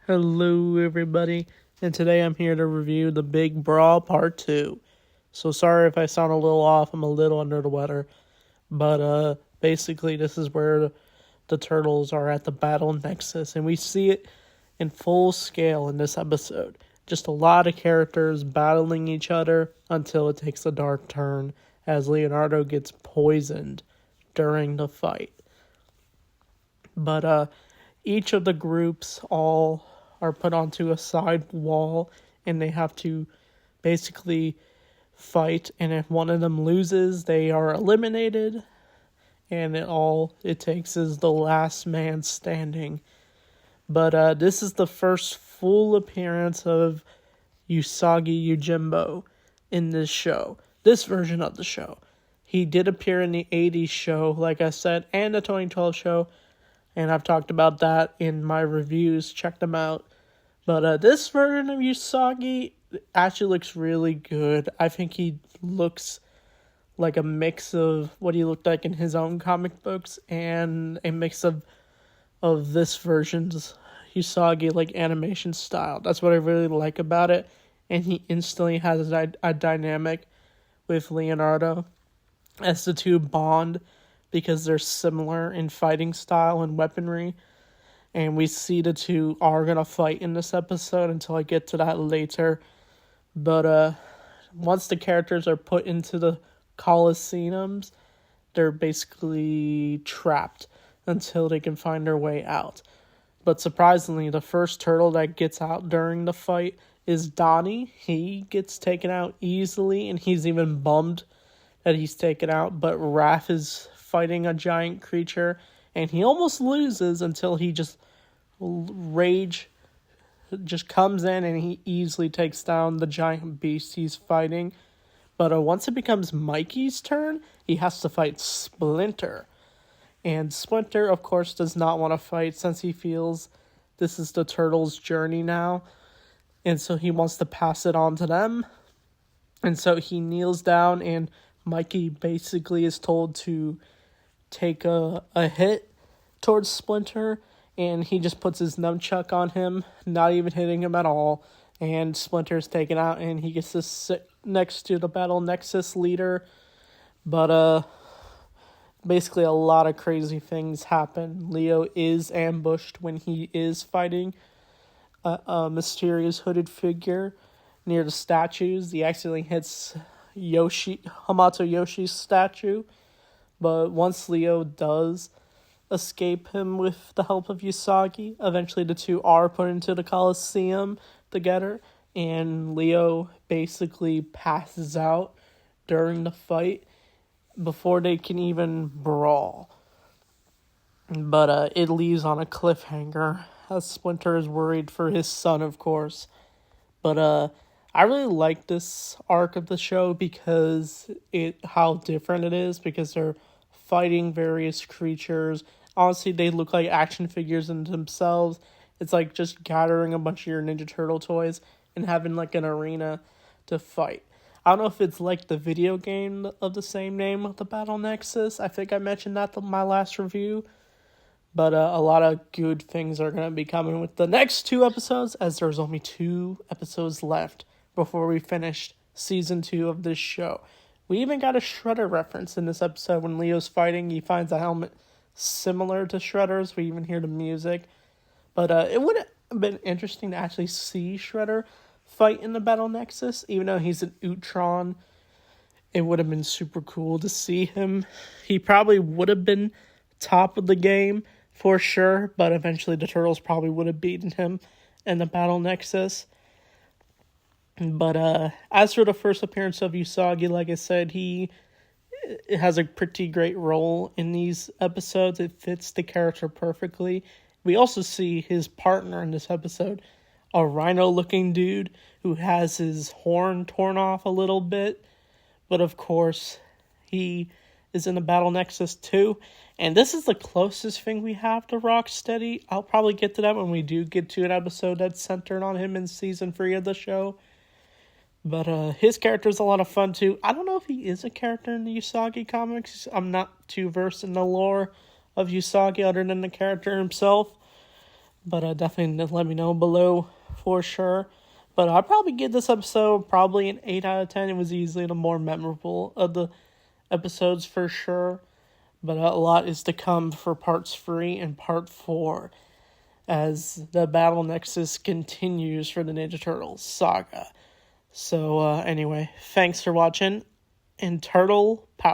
Hello, everybody, and today I'm here to review the Big Brawl Part 2. So sorry if I sound a little off, I'm a little under the weather, but basically this is where the turtles are at the Battle Nexus, and we see it in full scale in this episode. Just a lot of characters battling each other until it takes a dark turn as Leonardo gets poisoned during the fight. But each of the groups all are put onto a side wall and they have to basically fight, and if one of them loses they are eliminated, and it takes is the last man standing. But this is the first full appearance of Usagi Yojimbo in this version of the show. He did appear in the 80s show, like I said, and the 2012 show, and I've talked about that in my reviews. Check them out. But this version of Usagi actually looks really good. I think he looks like a mix of what he looked like in his own comic books and a mix of this version's Usagi, like, animation style. That's what I really like about it. And he instantly has a dynamic with Leonardo as the two bond because they're similar in fighting style and weaponry. And we see the two are going to fight in this episode until I get to that later. But once the characters are put into the Colosseums, they're basically trapped until they can find their way out. But surprisingly, the first turtle that gets out during the fight is Donnie. He gets taken out easily, and he's even bummed that he's taken out. But Raph is fighting a giant creature, and he almost loses until he just comes in and he easily takes down the giant beast he's fighting. But once it becomes Mikey's turn, he has to fight Splinter. And Splinter, of course, does not want to fight since he feels this is the turtles' journey now. And so he wants to pass it on to them. And so he kneels down, and Mikey basically is told to take a hit towards Splinter. And he just puts his nunchuck on him, not even hitting him at all. And Splinter's taken out, and he gets to sit next to the Battle Nexus leader. But basically a lot of crazy things happen. Leo is ambushed when he is fighting a mysterious hooded figure near the statues. He accidentally hits Hamato Yoshi's statue. But once Leo does escape him with the help of Usagi, eventually the two are put into the Colosseum together, and Leo basically passes out during the fight before they can even brawl. But it leaves on a cliffhanger as Splinter is worried for his son, of course. But I really like this arc of the show because how different it is, because they're fighting various creatures. Honestly, they look like action figures in themselves. It's like just gathering a bunch of your Ninja Turtle toys and having like an arena to fight. I don't know if it's like the video game of the same name of the Battle Nexus. I think I mentioned that in my last review. But a lot of good things are going to be coming with the next 2 episodes, as there's only 2 episodes left before we finish season 2 of this show. We even got a Shredder reference in this episode. When Leo's fighting, he finds a helmet similar to Shredder's. We even hear the music. But it would have been interesting to actually see Shredder fight in the Battle Nexus. Even though he's an Utron, it would have been super cool to see him. He probably would have been top of the game for sure, but eventually the Turtles probably would have beaten him in the Battle Nexus. But as for the first appearance of Usagi, like I said, he has a pretty great role in these episodes. It fits the character perfectly. We also see his partner in this episode, a rhino-looking dude who has his horn torn off a little bit. But of course, he is in the Battle Nexus too. And this is the closest thing we have to Rocksteady. I'll probably get to that when we do get to an episode that's centered on him in season 3 of the show. But his character is a lot of fun too. I don't know if he is a character in the Usagi comics. I'm not too versed in the lore of Usagi other than the character himself. But definitely let me know below for sure. But I'd probably give this episode probably an 8 out of 10. It was easily the more memorable of the episodes for sure. But a lot is to come for parts 3 and part 4 as the Battle Nexus continues for the Ninja Turtles saga. So anyway, thanks for watching, and Turtle Power.